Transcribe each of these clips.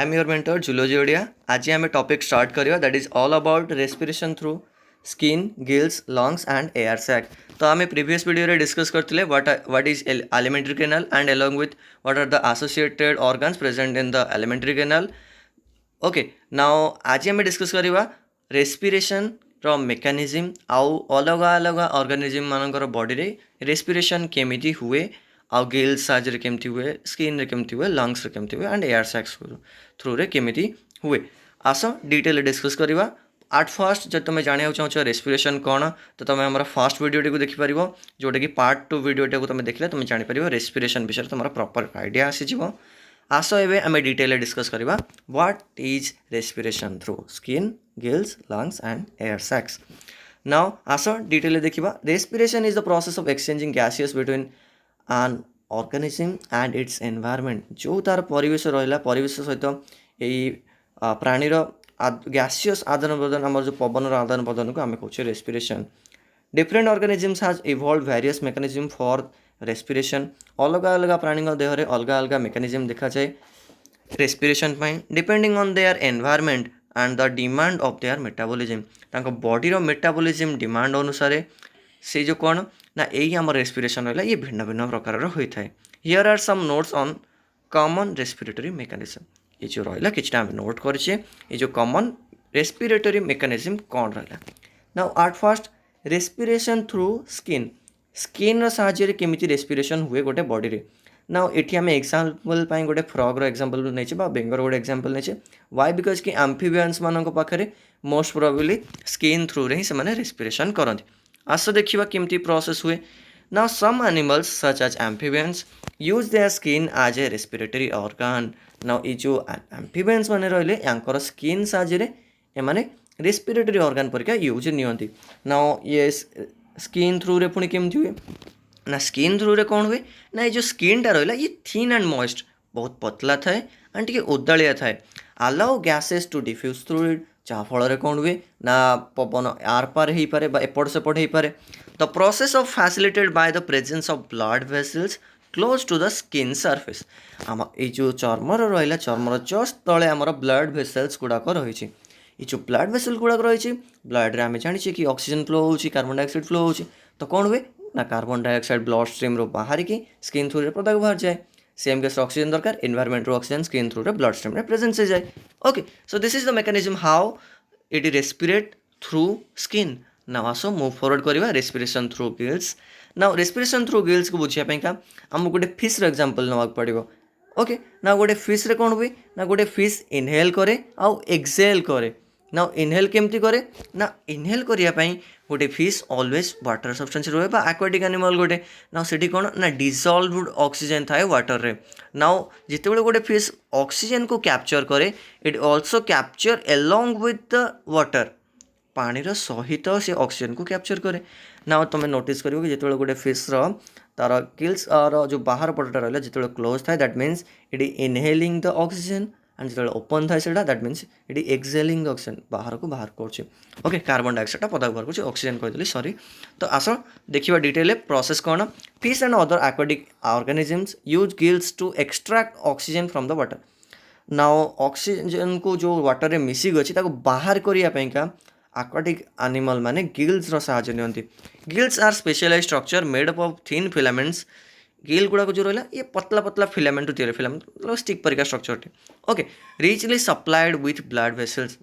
I am your mentor zoology Odia. आज आम topic start करिया that is all about respiration through skin gills lungs and air sac. तो आम previous video रे discuss करते what is alimentary canal and along with what are the associated organs present in the alimentary canal. Okay, now आज आम discuss करिया respiration रो mechanism आउ अलग अलग ऑर्गेनिज्म मानकर बॉडी रे रेस्पिरेशन केमिति हुए आउ गिल्स साहाଯ୍ୟରେ केमती हुए स्किन रे केमती हुए लंग्स रे केमती हुए एंड एयर सैक्स थ्रू रे केमिति हुए। आस डिटेल डिस्कस करवा। आट फर्स्ट जब तुम जाना चाहो रेस्पिरेशन कौन तो तुम आम फर्स्ट वीडियो टी देखिपर जोटा कि पार्ट 2 वीडियो टी तुम देखले तुम जापर रेस्पिरेशन विषय तुम प्रॉपर आइडिया आसीज। आस एवं आम डिटेल डिस्कस करवा what is respiration through skin gills lungs and air sacs. Now आस डिटेल देखा respiration is the process of exchanging gaseous between an organism and its environment। जो तार परिवेश रहा परिवेश सहित यही प्राणीर गैसियस आदान प्रदान आम जो पवन आदान प्रदान को आम कहे respiration. Different organisms has evolve various mechanism for respiration. अलग अलग प्राणी देहरे अलग अलग मेकानिज्म देखा जाए respiration depending on their environment and the demand of their metabolism. Body metabolism demand अनुसार से जो कौन ना यही आम रेस्पिरेशन रहा ये भिन्न भिन्न प्रकार होता है। Here are some notes on common respiratory mechanism. ये जो रहा कि नोट करें ये जो कॉमन रेस्पिरेटरी मेकानिज्म कौन रहा। Now at first respiration through skin. Skin साहाଯ୍य केमिति रेस्पिरेशन हुए गोटे बॉडी रे। नाउ एठी आम एग्जांपल गोटे फ्रॉग एग्जांपल नहीं बेंगर गोटे एग्जांपल नहीं। वाई बिकज कि एम्फिबियंस मान पाखे मोस्ट प्रोबेबली स्किन थ्रू रे ही से रेस्पिरेशन करती। आस देखा केमती प्रोसेस हुए। Now some animals such as amphibians use their skin as a respiratory organ. Now ये जो एम्फिबियंस माने रहिले यांकर स्किन साहाଯ୍य एमाने रेस्पिरेटरी ऑर्गन परिका यूज नियंती। नाउ ये स्किन थ्रू रे पुणी केमती हुए ना स्किन थ्रू रे कौन हुए ना ये जो स्किन टा रहा ये थिन एंड मॉइस्ट बहुत पतला थाए एंड टी ओदालिया थाए। Allow gases to diffuse through it जहाँफल कौन हुए ना पवन आर पार हो पारे एपट सेपट हो पारे। The process of facilitated by the presence of blood vessels close to the skin surface. आम ये जो चर्मर रहा चर्मर जस्ट तले आमर ब्लड वेसल्स गुड़ाक रही ये जो ब्लड वेसल गुड़ाक रही ब्लड रे आम जानी कि ऑक्सीजन फ्लो हो कार्बन डाइऑक्साइड फ्लो हो तो कौन हुए ना कार्बन डाइऑक्साइड ब्लड स्ट्रीम रो बाहर की स्किन थ्रू रे पदाक बाहर जाए। सेम केस ऑक्सीजन दरकार एनवायरमेंट रो ऑक्सीजन स्किन थ्रू रे ब्लड स्ट्रीम रे प्रेजेंस से जाए। Okay, so this is the mechanism how it रेस्पिरेट through skin. Now आसो मूव फॉरवर्ड करवा respiration through gills. Now respiration through gills को बुझापा आमको गोटे फिश एग्जांपल नवाक पड़ो। ओके, ना गोटे फिश रे कौन हुए ना गोटे फिश इनहेल करे आउ एक्सहेल करे। नाउ इनहेल केमती करे ना इनहेल करने गोटे फिश ऑलवेज वाटर सब्सटेंस रहे एक्वाटिक एनिमल गोटे। नाउ से कौन ना डिसॉल्व्ड ऑक्सीजन थाए वाटर रे। नाउ जिते गोटे फिश ऑक्सीजन को कैप्चर करे it also capture along with the water पानीर सहित से ऑक्सीजन को कैप्चर करे। नाउ तुम नोटिस कर जो गोटे फिश तार गिल्स जो बाहर पटटा रहा जो क्लोज थाए that means it inhaling the oxygen and जो ओपन थाए say that means it exhaling the oxygen बाहर को बाहर कर। ओके, कार्बन डाइऑक्साइड पदाक बाहर कर ऑक्सीजन कहली सॉरी। तो आस देखा डिटेल प्रोसेस कौन। Fish and other aquatic organisms use gills to extract oxygen from the water. Now oxygen को जो वाटर में मिसिक अच्छी बाहर करने एक्वाटिक एनिमल माने गिल्स साहाଯ୍य नियंती। Gills are specialised structure made up of thin filaments. Gill गुड़ाक जो रहा ये पतला पतला फिलामेंट तैयारी फिलामेंट मतलब स्टिक परिका स्ट्रक्चर टे। Okay, richly supplied with blood vessels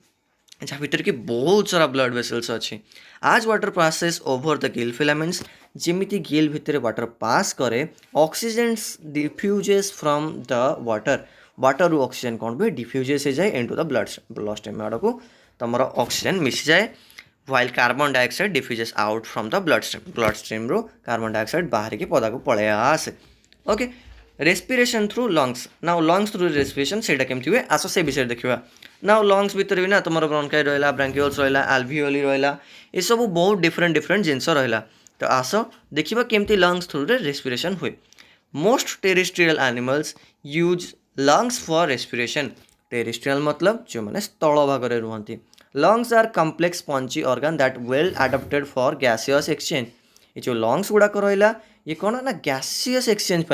जहाँ भीतर कि बहुत सारा ब्लड वेसल्स अच्छी। आज water passes over the gill filaments जेमिति गिल भितर वाटर पास करे oxygen diffuses from the water रु ऑक्सीजन कौन हुए डिफ्यूजेस हो जाए इनटू द ब्लड स्ट्रीम आड़ को तुम ऑक्सीजन मिसी जाए while carbon dioxide diffuses out from the blood stream रो कार्बन डाइऑक्साइड बाहर की पदा को पलि आसे। Okay, respiration through lungs. Now lungs through respiration से केमती हुए आस से विषय देखा। नाउ लंग्स भितर भी ना तुम ब्रोंकाई रहा ब्रांकियोल्स रहा एल्वियोली रहा ये सब बहुत डिफरेंट जिनस रहा। तो आस देखा केमती लंग्स थ्रू रेस्पिरेशन हुए। Most terrestrial animals use lungs for respiration. Terrestrial मतलब जो मैंने स्थल भाग में रुहति। Lungs are complex spongy organ that well adapted for gaseous exchange. ये जो लंग्स गुड़ाक रहा ये कौन ना गैसियस एक्सचेंज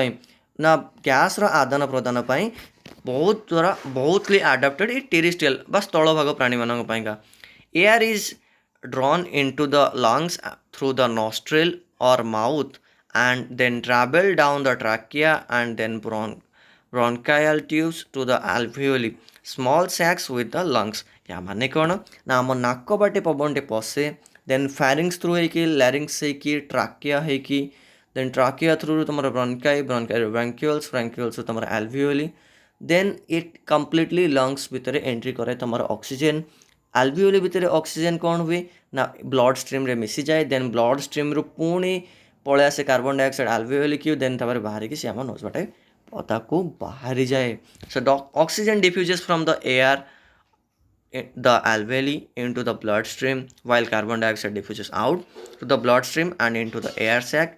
ना गैस आदान प्रदान बहुतली आडाप्टेड इ टेरिस्ट्रियल बा स्थल भाग प्राणी मानक पाइका air is drawn into the lungs through the nostril और mouth and then travel down the trachea and then bronchial tubes to the alveoli small sacs with the lungs या माने कौन ना आम नाक बाटे पवन टे पशे देन pharynx थ्रू है larynx है trachea है then trachea through तुम bronchioles through तुम alveoli then it completely lungs भितर एंट्री करे तुम ऑक्सीजन alveoli भितर ऑक्सीजन कौन हुए ना ब्लड स्ट्रीम रे मिसी जाए देन ब्लड स्ट्रीम रु पुणी पलि आसे कार्बन डाइऑक्साइड alveoli की देन तापर बाहर की आम नोज बाटे पता को बाहरी जाए so oxygen diffuses from the air the alveoli into the bloodstream while carbon dioxide diffuses out to the bloodstream and into the air sac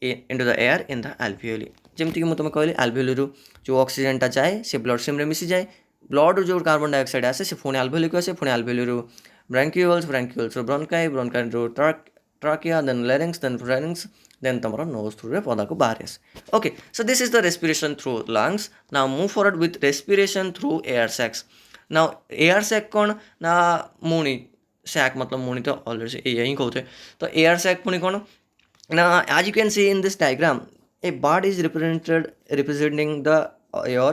into the air in the alveoli जमती कि तुम कहली alveoli रू जो oxygen टा जाए से blood stream रे मिसी जाए ब्लड रू जो कार्बन डाइऑक्साइड आसे से पुणी alveoli को आसे पुणी alveoli रू ब्रांक्यूल्स रू ब्रोंकाई रू trachea then larynx then pharynx then tomorrow nose through पौधा को बाहर आसे okay so this is the respiration through lungs now move forward with respiration through air sacs now air sac कौन ना मुनी sac मतलब मुनी तो ऑलरेडी यही कहते तो air sac पुनी कौन now as you can see in this diagram a bird is representing the your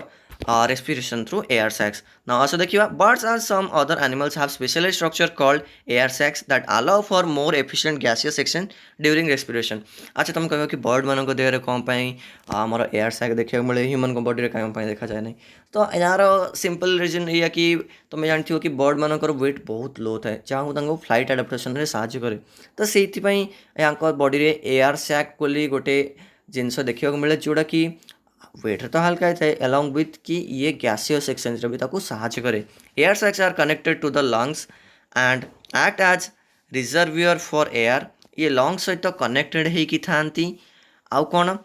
respiration through air sacs now also देखिए birds or some other animals have specialized structure called air sacs that allow for more efficient gaseous section during respiration अच्छा तुम कहो कि bird मान देह कौन आमर air sac देखा मिले ह्यूमन को बॉडी कौन देखा जाए नहीं तो यार सिंपल रीजन या कि तुम जानते कि बर्ड मानकर वेट बहुत लो थाए जहाँ फ्लाइट आडाप्टेशन में साहाय्य करे तो से बॉडी रे एयर सैक बोली गोटे जिनस देखा मिले जोड़ा कि वेट तो हल्का थाए अलॉन्ग विथ कि ये गैसियस एक्सचेंज भी ताको साहाय्य करे air sacs are connected to the lungs and act as reservoir for air ये लंग्स सहित कनेक्टेड होगी थांती आउ कौन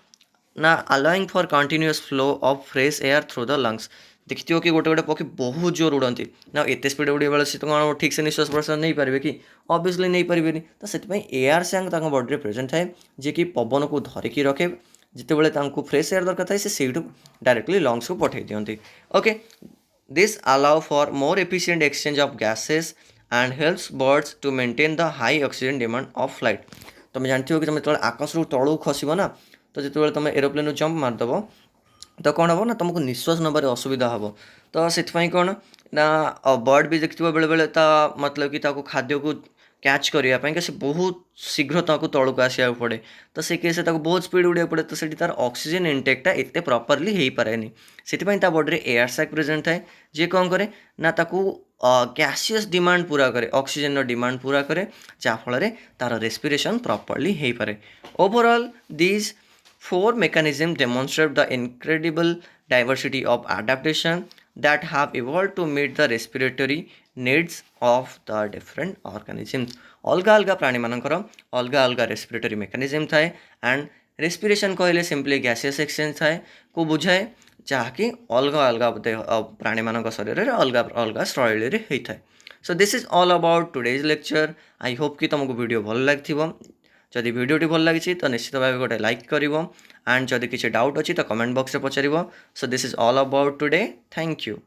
ना allowing for continuous flow of fresh air through the lungs देखिए कि गोटे गोटे पक्षी बहुत जोर उड़ती ना एत स्पीड उड़े बेले सी कौन ठीक से निश्वास प्रश्वास नहीं पारे कि ऑब्वियसली नहीं पारे तो से एयर सैंग बॉडी प्रेजेंट थाए जी कि पवन को धरिकी रखे जितेबाला फ्रेश एयर दरकार थाए से डायरेक्टली लंग्स को पठे दिखती okay this allow for more efficient exchange of gases and helps birds to maintain the high oxygen demand of flight तुम जानते हो कि तुम जो आकाश रू तलू खसब ना तो जो तुम एरोप्लेन जंप मारदेव तो कौन हम ना तुमको निश्वास नबार असुविधा हम तो से कौन ना बर्ड भी देखिए बेले बेले मतलब कि खाद्य को कैच करने से बहुत शीघ्र तलू आसा पड़े तो से केस बहुत स्पीड उड़ा पड़े तो तार ऑक्सीजन इनटेकटा एत प्रॉपर्ली हो पारे से बॉडी एयर सैक प्रेजेंट थाए जे कौन करे ना गैसियस डिमांड पूरा करे ऑक्सीजन डिमांड पूरा करे जहाँफल तार रेस्पिरेशन प्रॉपर्ली हो पारे overall these 4 mechanisms demonstrate the incredible diversity of adaptation that have evolved to meet the respiratory needs of the different organisms. अलगा अलगा प्राणी मानकर अलगा अलगा रेस्पिरेटरी मेकानिजम थाए एंड रेस्पिरेशन कहले सिंपली गैसियस एक्सचेंज थाए को बुझाए जहाँकि अलगा अलगा प्राणी मान शरीर में अलग अलग शैली होता है सो this is all about today's lecture I hope कि तुमको वीडियो भल लगी जदि भिडियोटी भल लगी तो निश्चित भाव गोटे लाइक कर एंड जदि किसी डाउट अच्छी तो कमेंट बॉक्स में पचार so this is all about today thank you.